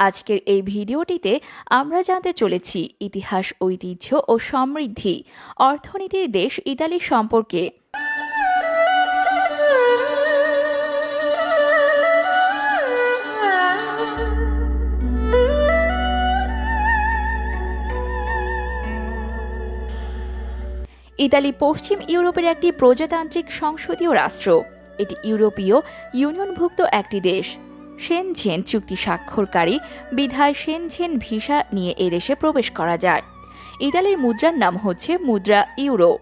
আজকের এই ভিডিওটিতে আমরা জানতে চলেছি ইতিহাস, ঐতিহ্য ও সমৃদ্ধি, অর্থনীতির দেশ ইতালি সম্পর্কে। ইতালি পশ্চিম ইউরোপের একটি প্রজাতান্ত্রিক সংসদীয় রাষ্ট্র। এটি ইউরোপীয় ইউনিয়নভুক্ত একটি দেশ। শেনঝেন চুক্তি স্বাক্ষরকারী বিধায় শেনঝেন ভিসা নিয়ে এদেশে প্রবেশ করা যায়। ইতালির মুদ্রার নাম হচ্ছে মুদ্রা ইউরো।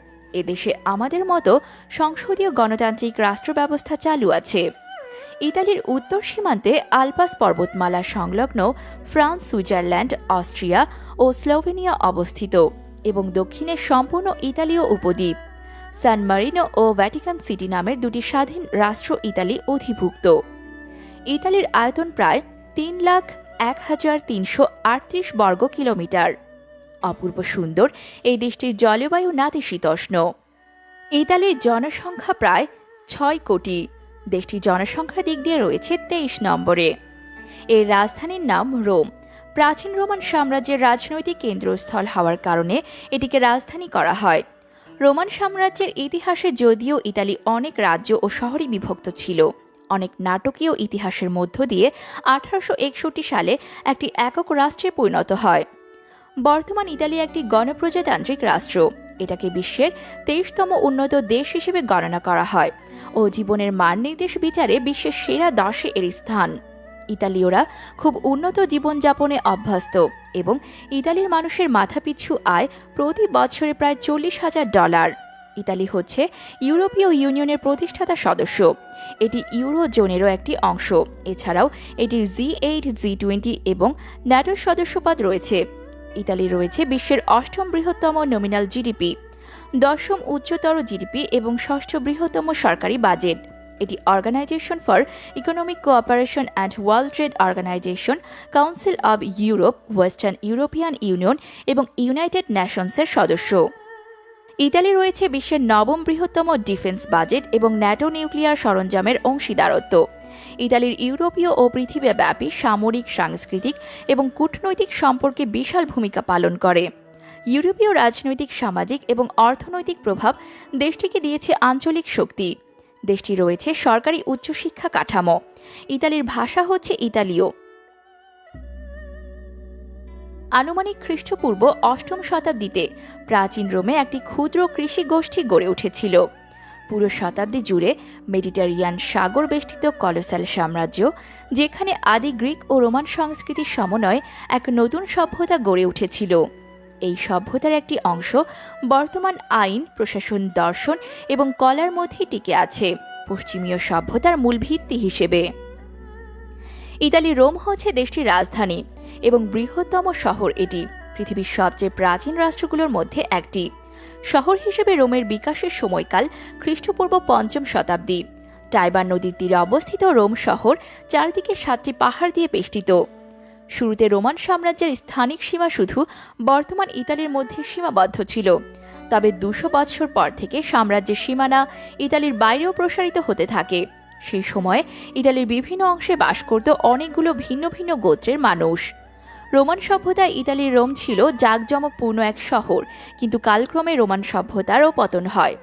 এদেশে আমাদের মতো সংসদীয় গণতান্ত্রিক রাষ্ট্র ব্যবস্থা চালু আছে। ইতালির উত্তর সীমান্তে আলপাস পর্বতমালা সংলগ্ন ফ্রান্স, সুইজারল্যান্ড, অস্ট্রিয়া ও স্লোভেনিয়া অবস্থিত এবং দক্ষিণে সম্পূর্ণ ইতালীয় উপদ্বীপ। সান মারিনো ও ভ্যাটিকান সিটি নামের দুটি স্বাধীন রাষ্ট্র ইতালি অধিভুক্ত। ইতালির আয়তন প্রায় ৩,০১,৩৩৮ বর্গ কিলোমিটার। অপূর্ব সুন্দর এই দেশটির জলবায়ু নাতিশীতোষ্ণ। ইতালির জনসংখ্যা প্রায় ৬ কোটি। দেশটির জনসংখ্যার দিক দিয়ে রয়েছে ২৩ নম্বরে। এর রাজধানীর নাম রোম। প্রাচীন রোমান সাম্রাজ্যের রাজনৈতিক কেন্দ্রস্থল হওয়ার কারণে এটিকে রাজধানী করা হয়। রোমান সাম্রাজ্যের ইতিহাসে যদিও ইতালি অনেক রাজ্য ও শহরে বিভক্ত ছিল, অনেক নাটকীয় ইতিহাসের মধ্য দিয়ে ১৮৬১ সালে একটি একক রাষ্ট্রে পরিণত হয়। বর্তমান ইতালি একটি গণপ্রজাতান্ত্রিক রাষ্ট্র। এটাকে বিশ্বের ২৩তম উন্নত দেশ হিসেবে গণনা করা হয় ও জীবনের মান নির্দেশ বিচারে বিশ্বের সেরা ১০-এ এর স্থান। ইতালীয়রা খুব উন্নত জীবনযাপনে অভ্যস্ত এবং ইতালির মানুষের মাথাপিছু আয় প্রতি বছরে প্রায় $৪০,০০০। ইতালি হচ্ছে ইউরোপীয় ইউনিয়নের প্রতিষ্ঠাতা সদস্য। এটি ইউরো জোনেরও একটি অংশ। এছাড়াও এটির G8, G20 এবং ন্যাটোর সদস্যপদ রয়েছে। ইতালি রয়েছে বিশ্বের ৮ম বৃহত্তম নমিনাল জিডিপি, ১০ম উচ্চতর জিডিপি এবং ৬ষ্ঠ বৃহত্তম সরকারি বাজেট। এটি organisation for economic cooperation and world trade organisation, council of Europe, western European union এবং ইউনাইটেড নেশনসের সদস্য। ইতালি রয়েছে বিশ্বের ৯ম বৃহত্তম ডিফেন্স বাজেট এবং ন্যাটো নিউক্লিয়ার সরঞ্জামের অংশীদারত্ব। ইতালির ইউরোপীয় ও পৃথিবীব্যাপী সামরিক, সাংস্কৃতিক এবং কূটনৈতিক সম্পর্কে বিশাল ভূমিকা পালন করে। ইউরোপীয় রাজনৈতিক, সামাজিক এবং অর্থনৈতিক প্রভাব দেশটিকে দিয়েছে আঞ্চলিক শক্তি। দেশটি রয়েছে সরকারি উচ্চশিক্ষা কাঠামো। ইতালির ভাষা হচ্ছে ইতালীয়। আনুমানিক খ্রিস্টপূর্ব ৮ম শতাব্দীতে প্রাচীন রোমে একটি ক্ষুদ্র কৃষি গোষ্ঠী গড়ে উঠেছিল। পুরো শতাব্দী জুড়ে মেডিটেরিয়ান সাগর বেষ্টিত কলোসাল সাম্রাজ্য, যেখানে আদি গ্রিক ও রোমান সংস্কৃতির সমন্বয়ে এক নতুন সভ্যতা গড়ে উঠেছিল। এই সভ্যতার একটি অংশ বর্তমান আইন, প্রশাসন, দর্শন এবং কলার মধ্যে টিকে আছে পশ্চিমীয় সভ্যতার মূল ভিত্তি হিসেবে। ইতালি রোম হচ্ছে দেশটির রাজধানী এবং বৃহত্তম শহর। এটি পৃথিবীর সবচেয়ে প্রাচীন রাষ্ট্রগুলোর মধ্যে একটি। শহর হিসেবে রোমের বিকাশের সময়কাল খ্রিস্টপূর্ব ৫ম শতাব্দী। টাইবার নদীর তীরে অবস্থিত রোম শহর চারদিকে ৭টি পাহাড় দিয়ে বেষ্টিত। শুরুতে রোমান সাম্রাজ্যের স্থানিক সীমা শুধু বর্তমান ইতালির মধ্যে সীমাবদ্ধ ছিল, তবে ২০০ বছর পর থেকে সাম্রাজ্যের সীমানা ইতালির বাইরেও প্রসারিত হতে থাকে। সেই সময়ে ইতালির বিভিন্ন অংশে বাস করত অনেকগুলো ভিন্ন ভিন্ন গোত্রের মানুষ। রোমান সভ্যতায় ইতালির রোম ছিল জাঁকজমকপূর্ণ এক শহর, কিন্তু কালক্রমে রোমান সভ্যতারও পতন হয়।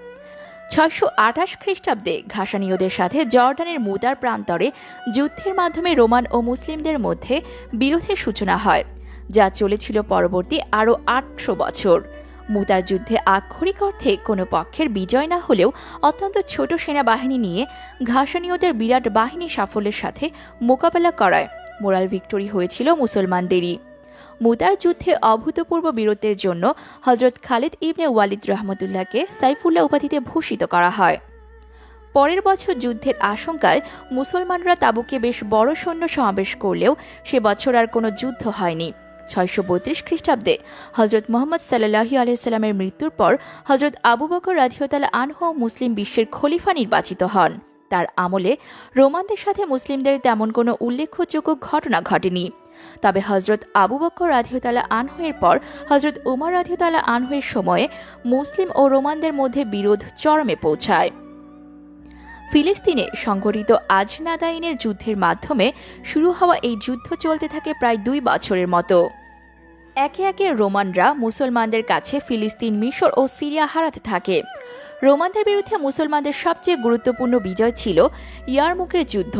৬২৮ খ্রিস্টাব্দে ঘাসানীয়দের সাথে জর্ডানের মুতার প্রান্তরে যুদ্ধের মাধ্যমে রোমান ও মুসলিমদের মধ্যে বিরোধের সূচনা হয়, যা চলেছিল পরবর্তী আরও ৮০০ বছর। মুতার যুদ্ধে আক্ষরিক অর্থে কোনো পক্ষের বিজয় না হলেও অত্যন্ত ছোট সেনাবাহিনী নিয়ে ঘাসানীয়দের বিরাট বাহিনী সাফল্যের সাথে মোকাবেলা করায় মোরাল ভিক্টোরি হয়েছিল মুসলমানদেরই। মুতার যুদ্ধে অভূতপূর্ব বীরত্বের জন্য হযরত খালিদ ইবনে ওয়ালিদ রহমতুল্লাহকে সাইফুল্লাহ উপাধিতে ভূষিত করা হয়। পরের বছর যুদ্ধের আশঙ্কায় মুসলমানরা তাবুকে বেশ বড় সৈন্য সমাবেশ করলেও সে বছর আর কোনো যুদ্ধ হয়নি। ৬৩২ খ্রিস্টাব্দে হযরত মুহাম্মদ সাল্লাল্লাহু আলাইহি সাল্লামের মৃত্যুর পর হযরত আবু বকর রাদিয়াল্লাহু আনহু মুসলিম বিশ্বের খলিফা নির্বাচিত হন। তার আমলে রোমানদের সাথে মুসলিমদের তেমন কোনো উল্লেখযোগ্য ঘটনা ঘটেনি। তবে হজরত আবু বকর রাদিয়াল্লাহু আনহু এর পর হজরত উমর রাদিয়াল্লাহু আনহু এর সময়ে মুসলিম ও রোমানদের মধ্যে বিরোধ চরমে পৌঁছায়। ফিলিস্তিনে সংঘটিত আজনাদাইনের যুদ্ধের মাধ্যমে শুরু হওয়া এই যুদ্ধ চলতে থাকে প্রায় 2 বছরের মতো। একে একে রোমানরা মুসলমানদের কাছে ফিলিস্তিন, মিশর ও সিরিয়া হারাতে থাকে। রোমানদের বিরুদ্ধে মুসলমানদের সবচেয়ে গুরুত্বপূর্ণ বিজয় ছিল ইয়ারমুকের যুদ্ধ।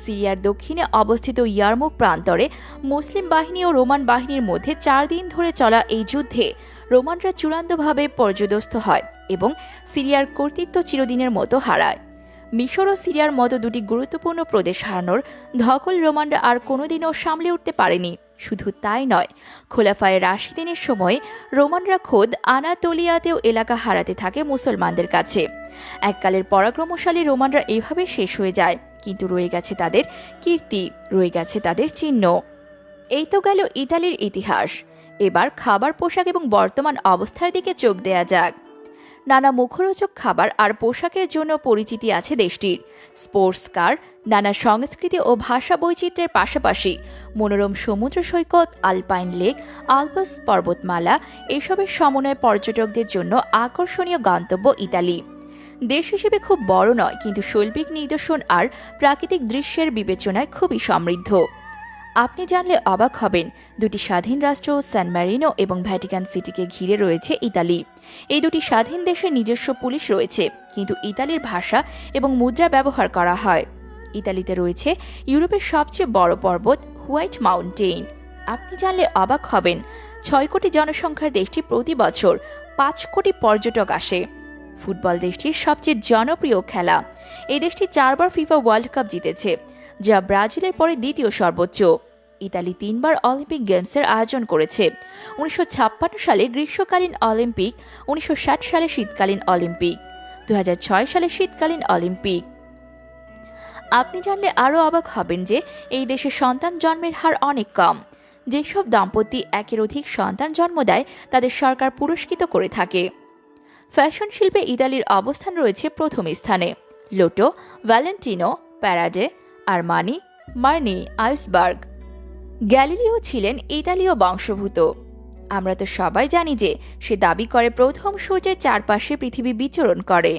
সিরিয়ার দক্ষিণে অবস্থিত ইয়ারমুক প্রান্তরে মুসলিম বাহিনী ও রোমান বাহিনীর মধ্যে 4 দিন ধরে চলা এই যুদ্ধে রোমানরা চূড়ান্তভাবে পর্যদস্ত হয় এবং সিরিয়ার কর্তৃত্ব চিরদিনের মতো হারায়। মিশর ও সিরিয়ার মতো দুটি গুরুত্বপূর্ণ প্রদেশ হারানোর ধকল রোমানরা আর কোনোদিনও সামলে উঠতে পারেনি। শুধু তাই নয়, খোলাফায়ে রাশিদিনের সময় রোমানরা খোদ আনাতোলিয়াতেও এলাকা হারাতে থাকে মুসলমানদের কাছে। এককালের পরাক্রমশালী রোমানরা এভাবে শেষ হয়ে যায়, কিন্তু রয়ে গেছে তাদের কীর্তি, রয়ে গেছে তাদের চিহ্ন। এই তো গেল ইতালির ইতিহাস। এবার খাবার, পোশাক এবং বর্তমান অবস্থার দিকে চোখ দেয়া যাক। নানা মুখরোচক খাবার আর পোশাকের জন্য পরিচিতি আছে দেশটির। স্পোর্টস কার, নানা সংস্কৃতি ও ভাষা বৈচিত্র্যের পাশাপাশি মনোরম সমুদ্র সৈকত, আলপাইন লেক, আলপস পর্বতমালা এসবের সমন্বয়ে পর্যটকদের জন্য আকর্ষণীয় গন্তব্য ইতালি। দেশ হিসেবে খুব বড় নয়, কিন্তু শৈল্পিক নিদর্শন আর প্রাকৃতিক দৃশ্যের বিবেচনায় খুবই সমৃদ্ধ। আপনি জানলে অবাক হবেন, দুটি স্বাধীন রাষ্ট্র সান ম্যারিনো এবং ভ্যাটিকান সিটিকে ঘিরে রয়েছে ইতালি। এই দুটি স্বাধীন দেশের নিজস্ব পুলিশ রয়েছে, কিন্তু ইতালির ভাষা এবং মুদ্রা ব্যবহার করা হয়। ইতালিতে রয়েছে ইউরোপের সবচেয়ে বড় পর্বত হোয়াইট মাউন্টেন। আপনি জানলে অবাক হবেন, 6 কোটি জনসংখ্যার দেশটি প্রতি বছর 5 কোটি পর্যটক আসে। ফুটবল দেশটির সবচেয়ে জনপ্রিয় খেলা। এই দেশটি 4 বার ফিফা ওয়ার্ল্ড কাপ জিতেছে, যা ব্রাজিলের পরে দ্বিতীয় সর্বোচ্চ। ইতালি 3 বার অলিম্পিক গেমসের আয়োজন করেছে। 1956 সালে গ্রীষ্মকালীন অলিম্পিক, 1960 সালে শীতকালীন অলিম্পিক, 2006 সালে শীতকালীন অলিম্পিক। আপনি জানলে আরও অবাক হবেন যে এই দেশে সন্তান জন্মের হার অনেক কম। যেসব দম্পতি একের অধিক সন্তান জন্ম দেয় তাদের সরকার পুরস্কৃত করে থাকে। ফ্যাশন শিল্পে ইতালির অবস্থান রয়েছে প্রথম স্থানে। Lotto, Valentino, প্যারাডে, Armani, মার্নি, iceberg. Galileo ছিলেন ইতালীয় বংশোদ্ভূত। আমরা তো সবাই জানি যে সে দাবি করে প্রথম সূর্যের চারপাশে পৃথিবী বিচরণ করে।